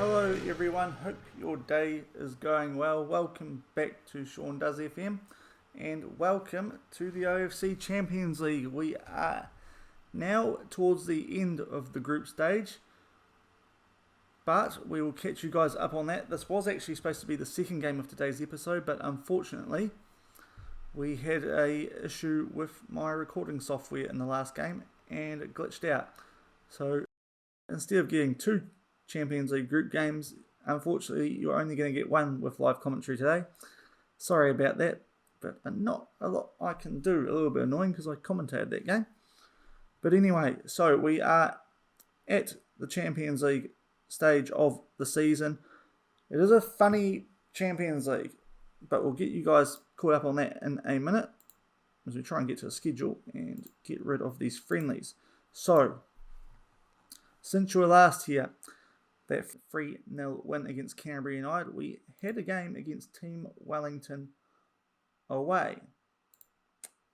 Hello everyone, hope your day is going well. Welcome back to Shaun Does FM and welcome to the OFC Champions League. We are now towards the end of the group stage, but we will catch you guys up on that. This was actually supposed to be the second game of today's episode, but unfortunately we had a issue with my recording software in the last game and it glitched out. So instead of getting two Champions League group games, unfortunately you're only going to get one with live commentary today. Sorry about that, but not a lot I can do. A little bit annoying because I commentated that game. But anyway, so we are at the Champions League stage of the season. It is a funny Champions League, but we'll get you guys caught up on that in a minute as we try and get to the schedule and get rid of these friendlies. So, since you were last here, that 3-0 win against Canterbury United, we had a game against Team Wellington away.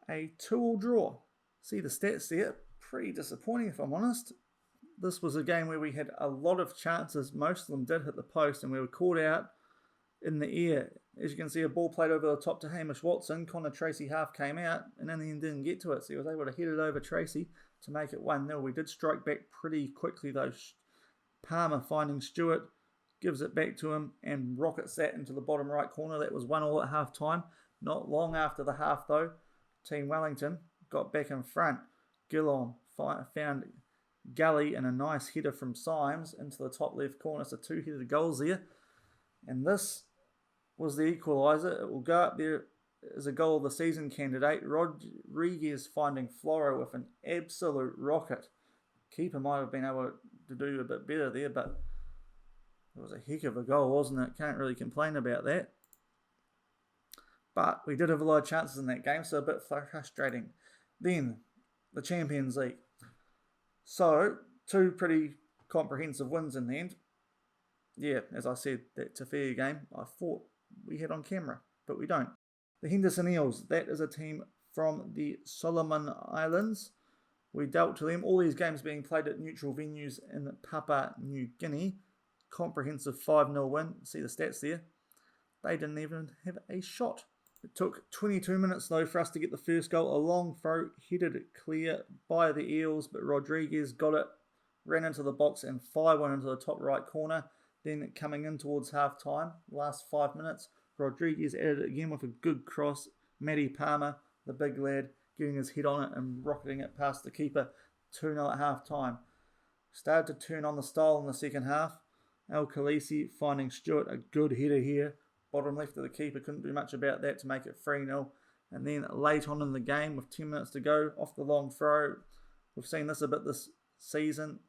A 2-2 draw. See the stats there? Pretty disappointing if I'm honest. This was a game where we had a lot of chances. Most of them did hit the post and we were caught out in the air. As you can see, a ball played over the top to Hamish Watson. Connor Tracy half came out and in the end didn't get to it. So he was able to head it over Tracy to make it 1-0. We did strike back pretty quickly though. Palmer finding Stewart, gives it back to him and rockets that into the bottom right corner. That was 1-1 at half time. Not long after the half though, Team Wellington got back in front. Gillon found Gully and a nice header from Symes into the top left corner. So 2 headed goals there. And this was the equaliser. It will go up there as a goal of the season candidate. Rodriguez finding Floro with an absolute rocket. Keeper might have been able to do a bit better there, but it was a heck of a goal, wasn't it? Can't really complain about that. But we did have a lot of chances in that game, so a bit frustrating. Then, the Champions League. So, 2 pretty comprehensive wins in the end. Yeah, as I said, that's a fair game. I thought we had on camera, but we don't. The Henderson Eels, that is a team from the Solomon Islands. We dealt to them, all these games being played at neutral venues in Papua New Guinea. Comprehensive 5-0 win. See the stats there. They didn't even have a shot. It took 22 minutes though for us to get the first goal. A long throw headed clear by the Eels, but Rodriguez got it, ran into the box and fired one into the top right corner. Then coming in towards half time, last 5 minutes, Rodriguez added it again with a good cross. Matty Palmer, the big lad, getting his head on it and rocketing it past the keeper. 2-0 at half time. Started to turn on the style in the second half. El Khaleesi finding Stewart, a good header here. Bottom left of the keeper, couldn't do much about that to make it 3-0. And then late on in the game with 10 minutes to go, off the long throw. We've seen this a bit this season.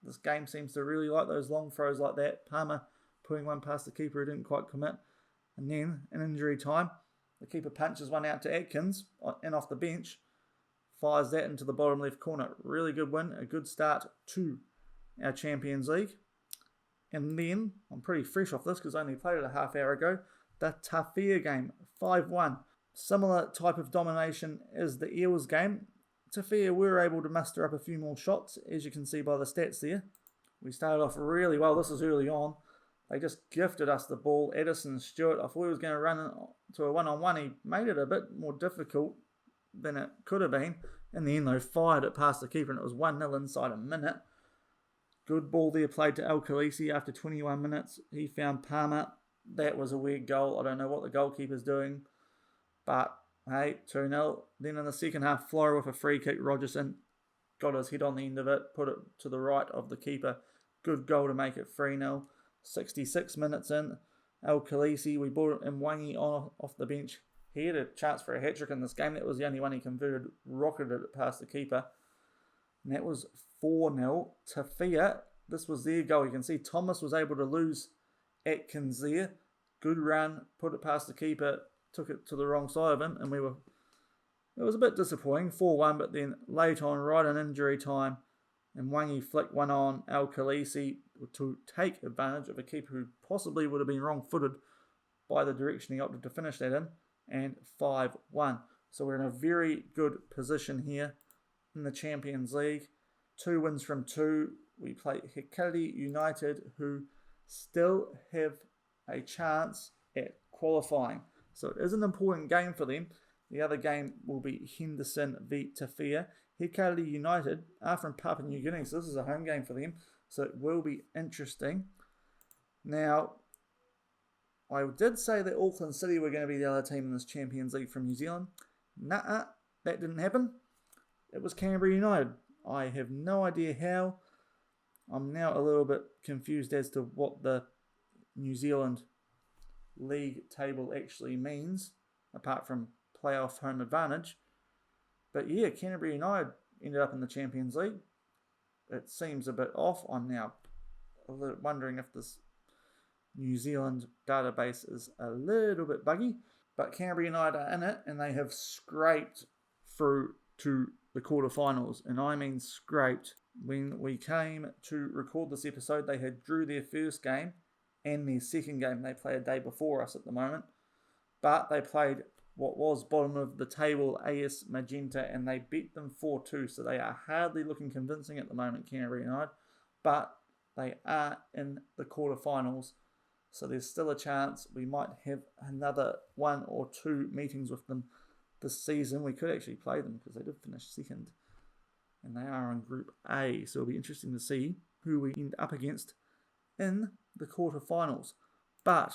This game seems to really like those long throws like that. Palmer putting one past the keeper who didn't quite commit. And then, in injury time, the keeper punches one out to Atkins and off the bench. Fires that into the bottom left corner. Really good win. A good start to our Champions League. And then, I'm pretty fresh off this because I only played it a half hour ago. The Tafia game, 5-1. Similar type of domination as the Eels game. Tafia were able to muster up a few more shots, as you can see by the stats there. We started off really well. This is early on. They just gifted us the ball. Edison Stewart, I thought he was going to run to a one-on-one. He made it a bit more difficult than it could have been. In the end, though, fired it past the keeper, and it was 1-0 inside a minute. Good ball there played to El Khaleesi after 21 minutes. He found Palmer. That was a weird goal. I don't know what the goalkeeper's doing. But, hey, 2-0. Then in the second half, Flora with a free kick. Rogerson got his head on the end of it, put it to the right of the keeper. Good goal to make it 3-0. 66 minutes in, El Khaleesi, we brought in Wangi on off the bench. He had a chance for a hat-trick in this game. That was the only one he converted, rocketed it past the keeper. And that was 4-0. Tafia, this was their goal. You can see Thomas was able to lose Atkins there. Good run, put it past the keeper, took it to the wrong side of him, and it was a bit disappointing, 4-1, but then late on, right in injury time, and Wangi flicked one on El Khaleesi to take advantage of a keeper who possibly would have been wrong-footed by the direction he opted to finish that in, and 5-1. So we're in a very good position here in the Champions League. 2 wins from 2. We play Hexagon United, who still have a chance at qualifying. So it is an important game for them. The other game will be Henderson v Tafia. Hikari United are from Papua New Guinea, so this is a home game for them. So it will be interesting. Now, I did say that Auckland City were going to be the other team in this Champions League from New Zealand. Nuh-uh, that didn't happen. It was Canberra United. I have no idea how. I'm now a little bit confused as to what the New Zealand league table actually means, apart from playoff home advantage. But yeah, Canterbury United ended up in the Champions League. It seems a bit off. I'm now wondering if this New Zealand database is a little bit buggy. But Canterbury United are in it, and they have scraped through to the quarterfinals. And I mean scraped. When we came to record this episode, they had drew their first game and their second game. They play a day before us at the moment. But they played what was bottom of the table, AS Magenta, and they beat them 4-2. So they are hardly looking convincing at the moment, Canterbury United. But they are in the quarterfinals. So there's still a chance we might have another 1 or 2 meetings with them this season. We could actually play them because they did finish second. And they are in Group A. So it'll be interesting to see who we end up against in the quarterfinals. But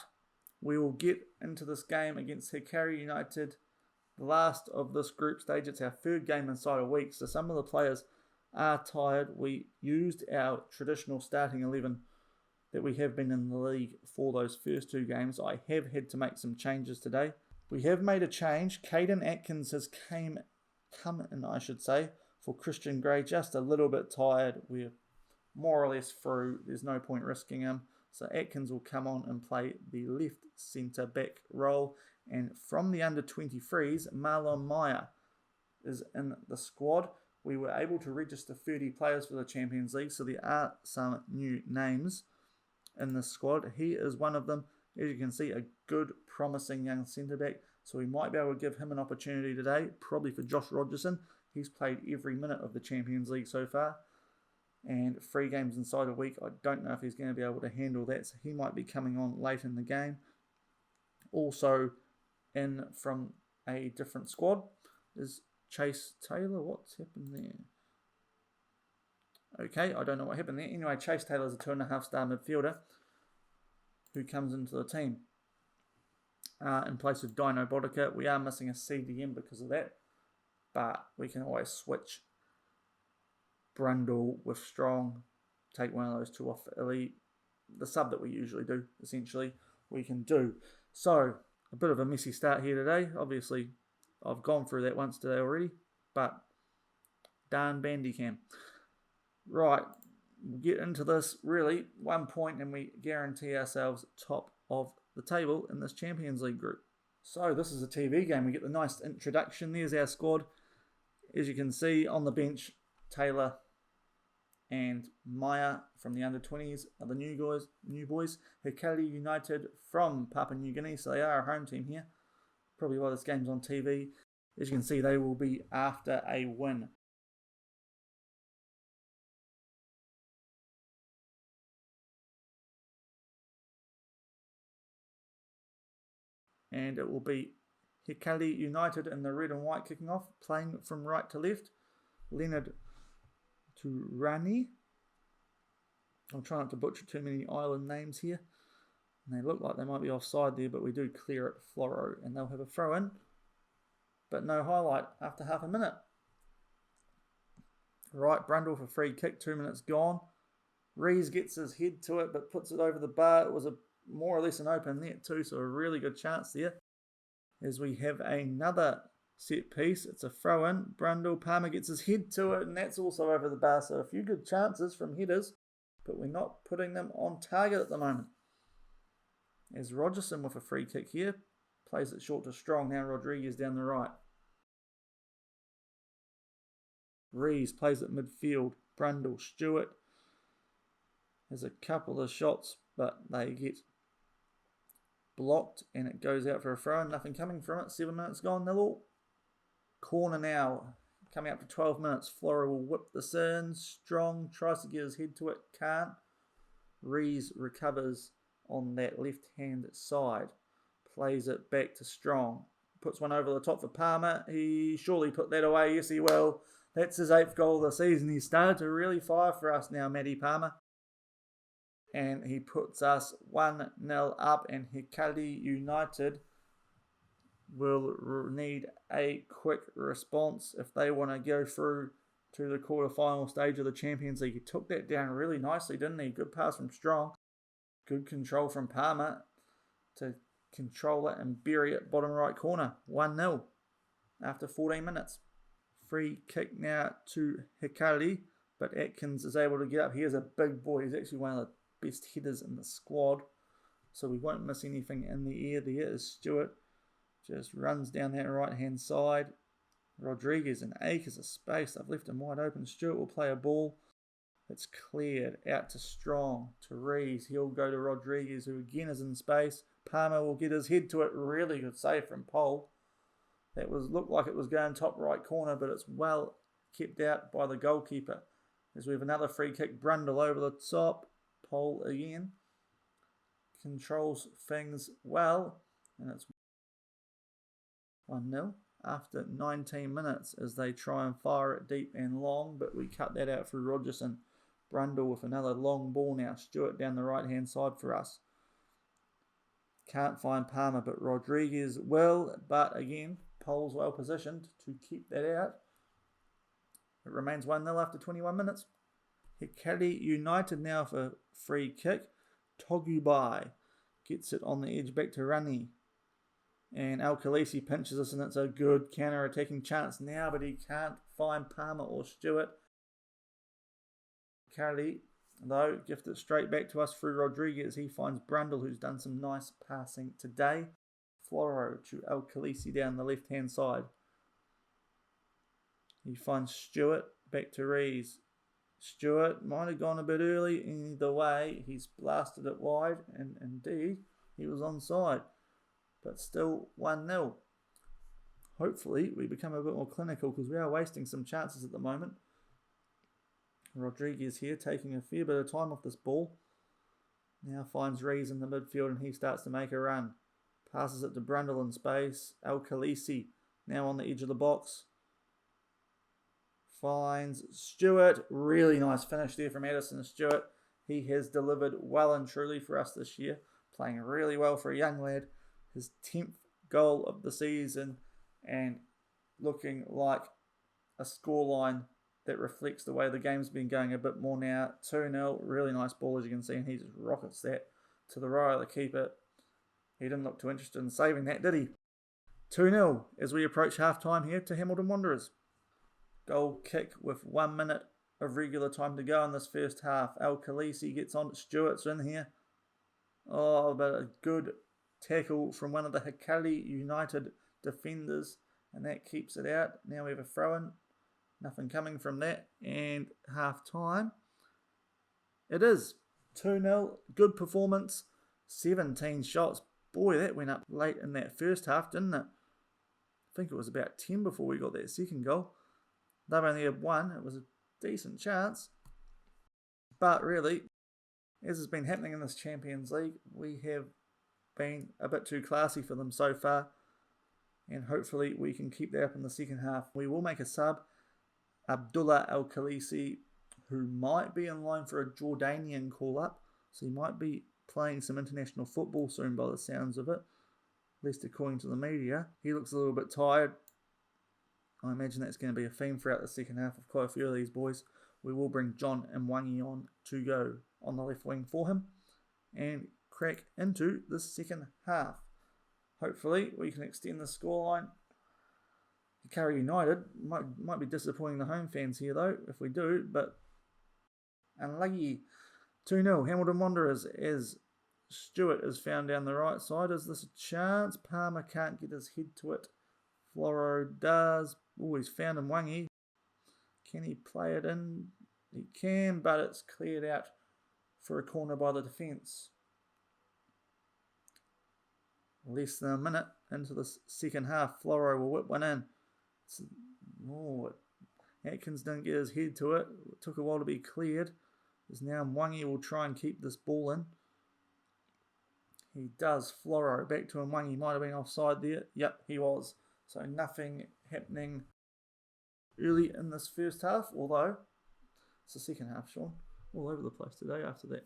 we will get into this game against Hikari United, the last of this group stage. It's our third game inside a week, so some of the players are tired. We used our traditional starting 11 that we have been in the league for those first 2 games. I have had to make some changes today. We have made a change. Caden Atkins has come in, I should say, for Christian Gray. Just a little bit tired. We're more or less through. There's no point risking him. So Atkins will come on and play the left centre back role. And from the under-23s, Marlon Meyer is in the squad. We were able to register 30 players for the Champions League, so there are some new names in the squad. He is one of them. As you can see, a good, promising young centre back. So we might be able to give him an opportunity today, probably for Josh Rogerson. He's played every minute of the Champions League so far. And 3 games inside a week, I don't know if he's going to be able to handle that, so he might be coming on late in the game. Also in from a different squad is Chase Taylor. What's happened there? Okay, I don't know what happened there. Anyway, Chase Taylor is a 2.5-star midfielder who comes into the team in place of Dino Bodica. We are missing a CDM because of that, but we can always switch Brundle with Strong, take one of those 2 off Elite. The sub that we usually do, essentially, we can do. So, a bit of a messy start here today. Obviously, I've gone through that once today already, but darn Bandicam. Right, we'll get into this really. 1 point and we guarantee ourselves top of the table in this Champions League group. So, this is a TV game. We get the nice introduction. There's our squad. As you can see, on the bench, Taylor and Maya from the under-20s are the new boys. Hikari United from Papua New Guinea, so they are a home team here. Probably why this game's on TV. As you can see, they will be after a win. And it will be Hikari United in the red and white kicking off, playing from right to left. Leonard to Rani. I'm trying not to butcher too many island names here. And they look like they might be offside there, but we do clear it. Floro, and they'll have a throw in. But no highlight after half a minute. Right, Brundle for free kick, 2 minutes gone. Rees gets his head to it, but puts it over the bar. It was a more or less an open net too, so a really good chance there. As we have another set piece, it's a throw in. Brundle, Palmer gets his head to it, and that's also over the bar. So a few good chances from headers, but we're not putting them on target at the moment. As Rogerson with a free kick here, plays it short to Strong. Now Rodriguez down the right. Rees plays it midfield. Brundle, Stewart has a couple of shots, but they get blocked, and it goes out for a throw. Nothing coming from it. 7 minutes gone. 0-0. Corner now. Coming up to 12 minutes. Flora will whip this in. Strong tries to get his head to it. Can't. Rees recovers on that left-hand side. Plays it back to Strong. Puts one over the top for Palmer. He surely put that away. Yes, he will. That's his 8th goal of the season. He started to really fire for us now, Matty Palmer. And he puts us 1-0 up, and Hikari United will need a quick response if they want to go through to the quarterfinal stage of the Champions League. He took that down really nicely, didn't he? Good pass from Strong. Good control from Palmer to control it and bury it bottom right corner. 1-0 after 14 minutes. Free kick now to Hikari, but Atkins is able to get up. He is a big boy. He's actually one of the best headers in the squad, so we won't miss anything in the air. There is Stewart. Just runs down that right-hand side. Rodriguez and acres of space. I've left him wide open. Stewart will play a ball. It's cleared out to Strong, to Rees. He'll go to Rodriguez, who again is in space. Palmer will get his head to it. Really good save from Pole. That looked like it was going top right corner, but it's well kept out by the goalkeeper. As we have another free kick, Brundle over the top. Pole again. Controls things well, and it's 1-0 after 19 minutes as they try and fire it deep and long, but we cut that out through Rogerson. Brundle with another long ball now. Stewart down the right-hand side for us. Can't find Palmer, but Rodriguez will. But again, Pole's well positioned to keep that out. It remains 1-0 after 21 minutes. Hikari United now for free kick. Togubai gets it on the edge back to Rani. And Al Khaleesi pinches us, and it's a good counter-attacking chance now, but he can't find Palmer or Stewart. Hikari, though, gift it straight back to us through Rodriguez. He finds Brundle, who's done some nice passing today. Floro to Al Khaleesi down the left-hand side. He finds Stewart, back to Rees. Stewart might have gone a bit early. Either way, he's blasted it wide, and indeed, he was onside. But still 1-0. Hopefully, we become a bit more clinical because we are wasting some chances at the moment. Rodriguez here taking a fair bit of time off this ball. Now finds Rees in the midfield and he starts to make a run. Passes it to Brundle in space. Al Khaleesi now on the edge of the box. Finds Stewart. Really nice finish there from Addison Stewart. He has delivered well and truly for us this year. Playing really well for a young lad. His 10th goal of the season and looking like a scoreline that reflects the way the game's been going a bit more now. 2-0, really nice ball as you can see, and he just rockets that to the right of the keeper. He didn't look too interested in saving that, did he? 2-0 as we approach half-time here to Hamilton Wanderers. Goal kick with 1 minute of regular time to go in this first half. Al Khaleesi gets on. Stewart's in here. Oh, but a good tackle from one of the Hikari United defenders, and that keeps it out. Now we have a throw-in. Nothing coming from that. And half-time. It is 2-0. Good performance. 17 shots. Boy, that went up late in that first half, didn't it? I think it was about 10 before we got that second goal. They've only had one. It was a decent chance. But really, as has been happening in this Champions League, we have been a bit too classy for them so far. And hopefully we can keep that up in the second half. We will make a sub. Abdullah Al Khaleesi, who might be in line for a Jordanian call-up. So he might be playing some international football soon by the sounds of it. At least according to the media. He looks a little bit tired. I imagine that's going to be a theme throughout the second half of quite a few of these boys. We will bring John Mwangi on to go on the left wing for him and crack into the second half. Hopefully we can extend the scoreline. Hikari United might be disappointing the home fans here though if we do, but unlucky. 2-0 Hamilton Wanderers as Stewart is found down the right side. Is this a chance? Palmer can't get his head to it. Floro does. Oh, he's found Mwangi. Can he play it in? He can, but it's cleared out for a corner by the defence. Less than a minute into the second half. Floro will whip one in. Atkins didn't get his head to it. It took a while to be cleared. Is now Mwangi will try and keep this ball in. He does. Floro back to Mwangi. Might have been offside there. Yep, he was. So nothing happening early in this first half, although it's the second half, Shaun. All over the place today after that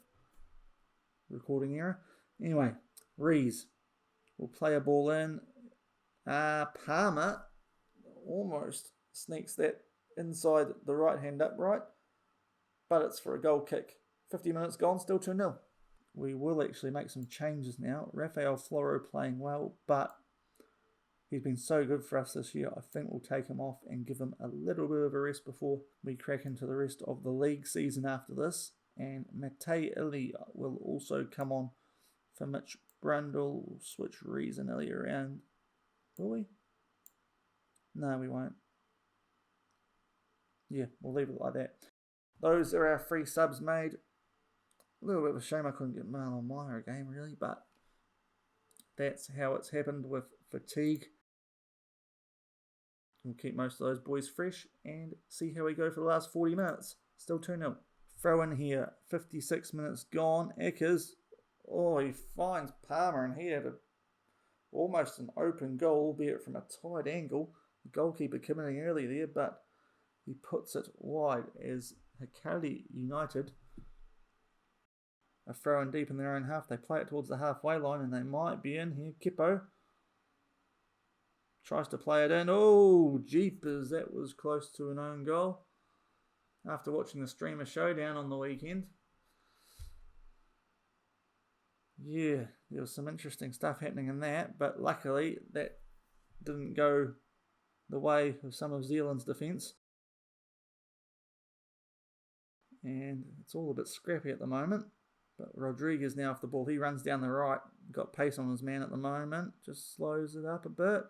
recording error. Anyway, Rees will play a ball in. Palmer almost sneaks that inside the right hand upright, but it's for a goal kick. 50 minutes gone, still 2-0. We will actually make some changes now. Rafael Floro playing well, but he's been so good for us this year. I think we'll take him off and give him a little bit of a rest before we crack into the rest of the league season after this. And Matei Ili will also come on for Mitch Brundle. We'll switch Rees and Ili around. Will we? No, we won't. Yeah, we'll leave it like that. Those are our 3 subs made. A little bit of a shame I couldn't get Marlon Meyer a game, really, but that's how it's happened with fatigue. We'll keep most of those boys fresh and see how we go for the last 40 minutes. Still 2-0. Throw in here, 56 minutes gone. Eckers, he finds Palmer and he had almost an open goal, albeit from a tight angle. The goalkeeper coming in early there, but he puts it wide as Hikari United are throwing deep in their own half. They play it towards the halfway line and they might be in here. Kippo tries to play it in. Oh, jeepers, that was close to an own goal. After watching the Streamer Showdown on the weekend. Yeah, there was some interesting stuff happening in that, but luckily that didn't go the way of some of Zealand's defence. And it's all a bit scrappy at the moment. But Rodriguez now off the ball. He runs down the right. Got pace on his man at the moment. Just slows it up a bit.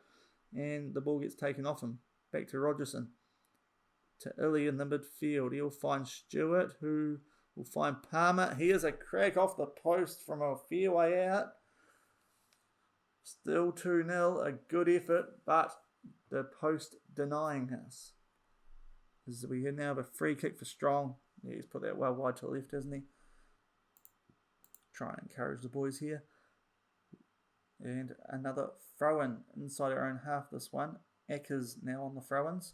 And the ball gets taken off him. Back to Rogerson. To Ili in the midfield. He'll find Stewart, who will find Palmer. Here's a crack off the post from a fair way out. Still 2-0. A good effort, but the post denying us. As we now have a free kick for Strong. Yeah, he's put that well wide to the left, hasn't he? Try and encourage the boys here. And another throw-in inside our own half, this one. Eckers now on the throw-ins.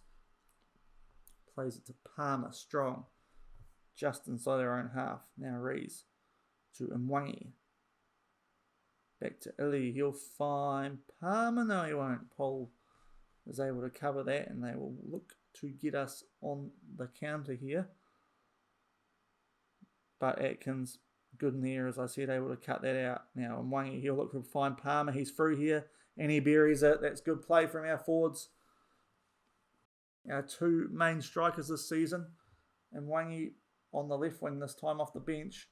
Plays it to Palmer, Strong. Just inside our own half. Now Rees to Mwangi. Back to Ili. He'll find Palmer. No, he won't. Paul is able to cover that and they will look to get us on the counter here. But Atkins, good in the air, as I said, able to cut that out. Now, Mwangi, he'll look to find Palmer. He's through here, and he buries it. That's good play from our forwards. Our 2 main strikers this season. And Mwangi on the left wing this time off the bench.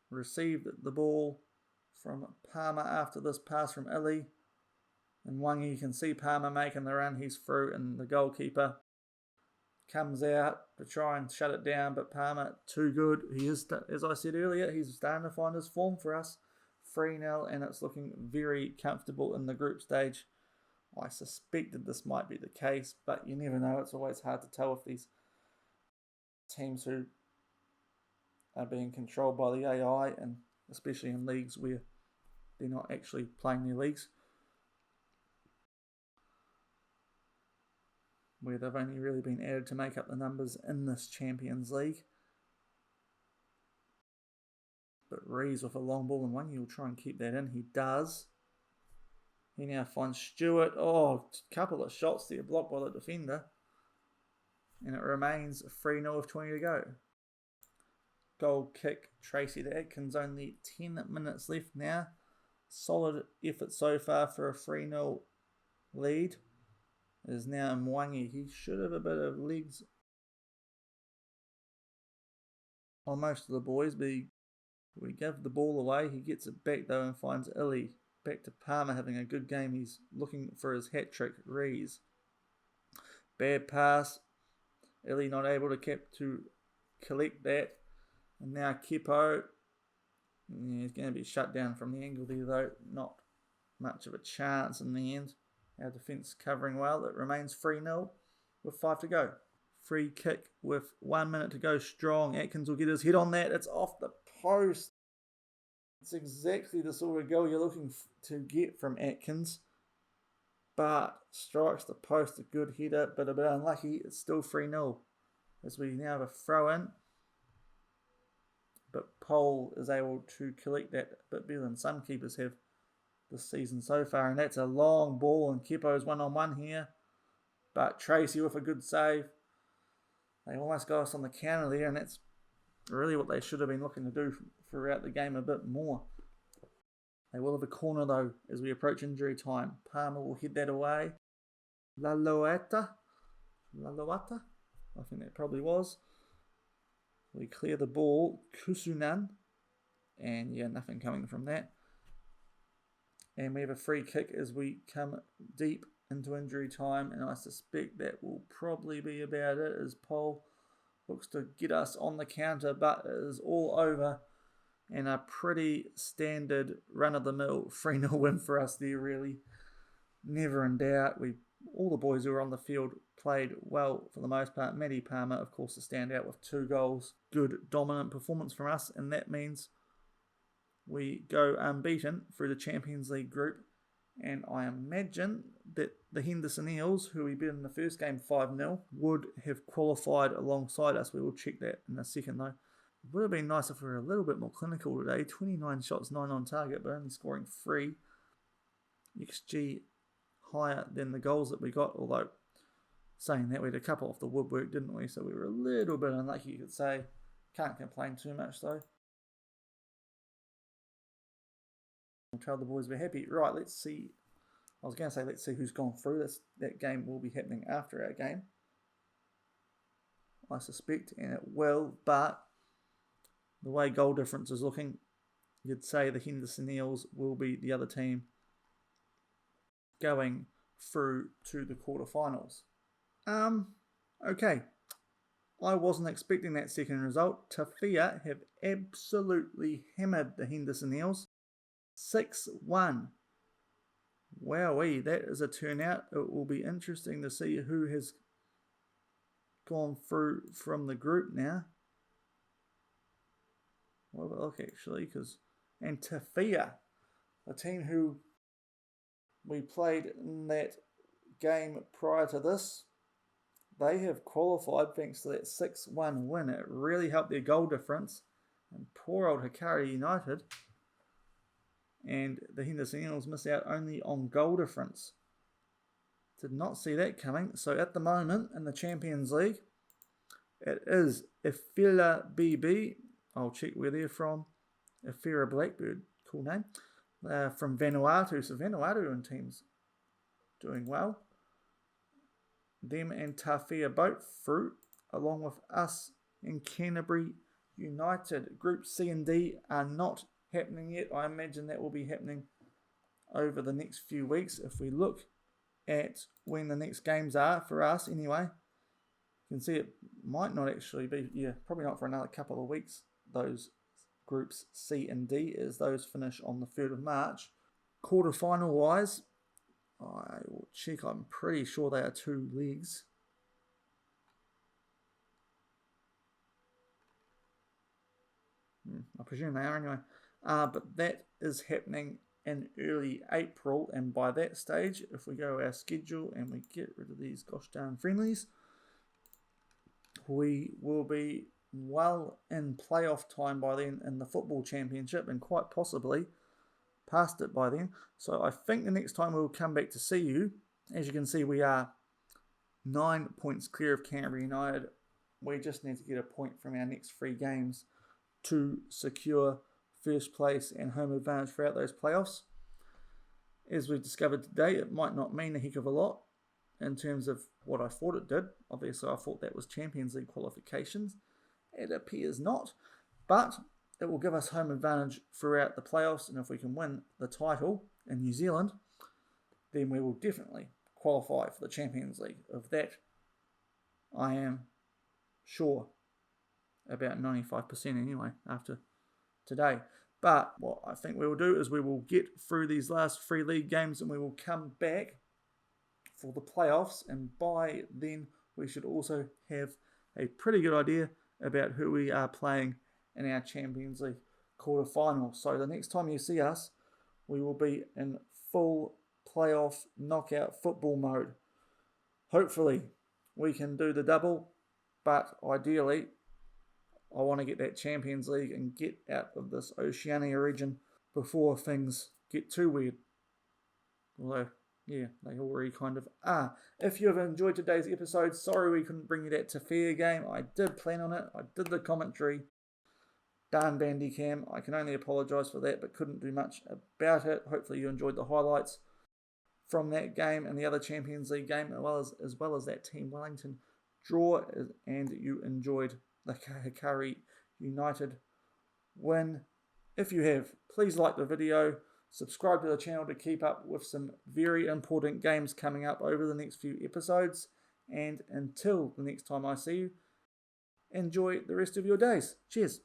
Received the ball from Palmer after this pass from Ili. And Mwangi, you can see Palmer making the run. He's through, and the goalkeeper comes out to try and shut it down, but Palmer, too good. He is, as I said earlier, he's starting to find his form for us. 3-0, and it's looking very comfortable in the group stage. I suspected this might be the case, but you never know. It's always hard to tell if these teams who are being controlled by the AI, and especially in leagues where they're not actually playing their leagues, where they've only really been added to make up the numbers in this Champions League. But Rees with a long ball and one, he'll try and keep that in. He does. He now finds Stewart. Oh, a couple of shots there blocked by the defender. And it remains 3-0 with 20 to go. Goal kick, Tracy to Atkins. Only 10 minutes left now. Solid effort so far for a 3-0 lead. Is now Mwangi. He should have a bit of legs on most of the boys, but we give the ball away. He gets it back though and finds Ili. Back to Palmer having a good game. He's looking for his hat trick. Rees. Bad pass. Ili not able to collect that. And now Kippo. Yeah, he's going to be shut down from the angle there though. Not much of a chance in the end. Our defence covering well. It remains 3-0 with 5 to go. free kick with 1 minute to go strong. Atkins will get his head on that. It's off the post. It's exactly the sort of goal you're looking to get from Atkins. But strikes the post, a good header, but a bit unlucky. It's still 3-0 as we now have a throw in. But Pole is able to collect that a bit better than some keepers have this season so far. And that's a long ball, and Kepo's 1-on-1 here. But Tracy with a good save. They almost got us on the counter there, and that's really what they should have been looking to do throughout the game a bit more. They will have a corner though as we approach injury time. Palmer will head that away. Laluata, I think that probably was. We clear the ball. Kusunan. And yeah, nothing coming from that. And we have a free kick as we come deep into injury time. And I suspect that will probably be about it as Pole looks to get us on the counter. But it is all over. And a pretty standard run-of-the-mill 3-0 win for us there, really. Never in doubt. All the boys who were on the field played well for the most part. Matty Palmer, of course, a standout with 2 goals. Good, dominant performance from us, and that means we go unbeaten through the Champions League group. And I imagine that the Henderson Eels, who we beat in the first game 5-0, would have qualified alongside us. We will check that in a second, though. It would have been nice if we were a little bit more clinical today. 29 shots, 9 on target, but only scoring 3. XG higher than the goals that we got, although saying that we had a couple off the woodwork, didn't we? So we were a little bit unlucky, you could say. Can't complain too much, though. We'll tell the boys we're happy. Right, let's see. I was going to say let's see who's gone through. That game will be happening after our game, I suspect, and it will, but the way goal difference is looking, you'd say the Henderson Eels will be the other team going through to the quarterfinals. Okay. I wasn't expecting that second result. Tafia have absolutely hammered the Henderson Eels. 6-1. Wowee, that is a turnout. It will be interesting to see who has gone through from the group now. Well, look, actually, and Tafia, a team who we played in that game prior to this, they have qualified thanks to that 6-1 win. It really helped their goal difference. And poor old Hikari United and the Henderson Eels missed out only on goal difference. Did not see that coming. So at the moment in the Champions League, it is Ifila BB. I'll check where they're from. Ifira Blackbird, cool name. From Vanuatu. So Vanuatu and teams doing well. Them and Tafia both through, along with us and Canterbury United. Group C and D are not happening yet. I imagine that will be happening over the next few weeks. If we look at when the next games are for us anyway, you can see it might not actually be, probably not for another couple of weeks. Those groups C and D, as those finish on the 3rd of March. Quarterfinal wise, I will check. I'm pretty sure they are 2 legs. I presume they are anyway. But that is happening in early April, and by that stage, if we go our schedule and we get rid of these gosh darn friendlies, we will be well in playoff time by then in the Football Championship, and quite possibly past it by then. So I think the next time we'll come back to see you, as you can see, we are 9 points clear of Canterbury United. We just need to get a point from our next 3 games to secure first place and home advantage throughout those playoffs. As we've discovered today, it might not mean a heck of a lot in terms of what I thought it did. Obviously, I thought that was Champions League qualifications. It appears not, but it will give us home advantage throughout the playoffs, and if we can win the title in New Zealand, then we will definitely qualify for the Champions League. Of that, I am sure, about 95% anyway, after today. But what I think we will do is we will get through these last 3 league games and we will come back for the playoffs, and by then we should also have a pretty good idea about who we are playing in our Champions League quarter-final. So the next time you see us, we will be in full playoff knockout football mode. Hopefully, we can do the double, but ideally, I want to get that Champions League and get out of this Oceania region before things get too weird. Although, yeah, they already kind of are. If you have enjoyed today's episode, sorry we couldn't bring you that to fair game. I did plan on it. I did the commentary. Darn Bandicam. I can only apologise for that, but couldn't do much about it. Hopefully you enjoyed the highlights from that game and the other Champions League game, as well as that Team Wellington draw, and you enjoyed the Hikari United win. If you have, please like the video, subscribe to the channel to keep up with some very important games coming up over the next few episodes, and until the next time I see you, enjoy the rest of your days. Cheers.